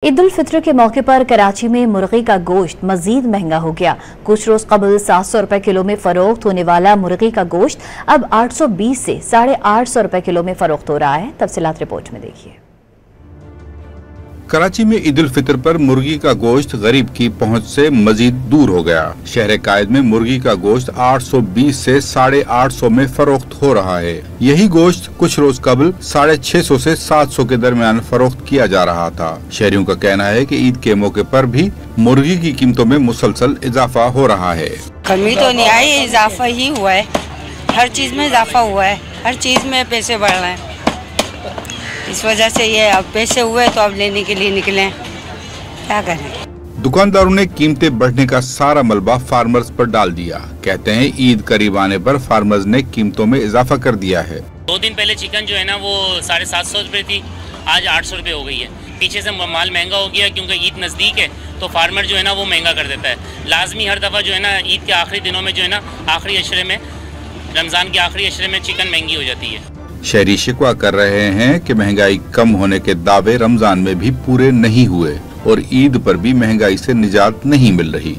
ईद उल फित्र के मौके पर कराची में मुर्गी का गोश्त मजीद महंगा हो गया। कुछ रोज कबल 700 रुपए किलो में फरोख्त होने वाला मुर्गी का गोश्त अब 820 से 850 रुपए किलो में फरोख्त हो रहा है। तफसीलात रिपोर्ट में देखिए। कराची में ईद उल फित्र पर मुर्गी का गोश्त गरीब की पहुंच से मजीद दूर हो गया। शहर कायद में मुर्गी का गोश्त 820 से 850 में फरोख्त हो रहा है। यही गोश्त कुछ रोज कबल 650 से 700 के दरमियान फरोख्त किया जा रहा था। शहरियों का कहना है कि ईद के मौके पर भी मुर्गी की कीमतों में मुसलसल इजाफा हो रहा है। कमी तो नहीं आई, इजाफा ही हुआ है। हर चीज में इजाफा हुआ है, हर चीज में पैसे बढ़ रहे हैं। इस वजह से ये अब पैसे हुए तो अब लेने के लिए निकले, क्या करें। दुकानदारों ने कीमतें बढ़ने का सारा मलबा फार्मर्स पर डाल दिया। कहते हैं ईद करीब आने पर फार्मर्स ने कीमतों में इजाफा कर दिया है। 2 दिन पहले चिकन जो है ना वो 750 रुपए थी, आज 800 रुपए हो गई है। पीछे से माल महंगा हो गया क्योंकि ईद नज़दीक है तो फार्मर जो है ना वो महंगा कर देता है। लाजमी हर दफ़ा जो है ना ईद के आखिरी दिनों में जो है ना आखिरी अशरे में, रमज़ान के आखिरी अशरे में चिकन महंगी हो जाती है। शहरी शिकवा कर रहे हैं कि महंगाई कम होने के दावे रमजान में भी पूरे नहीं हुए और ईद पर भी महंगाई से निजात नहीं मिल रही।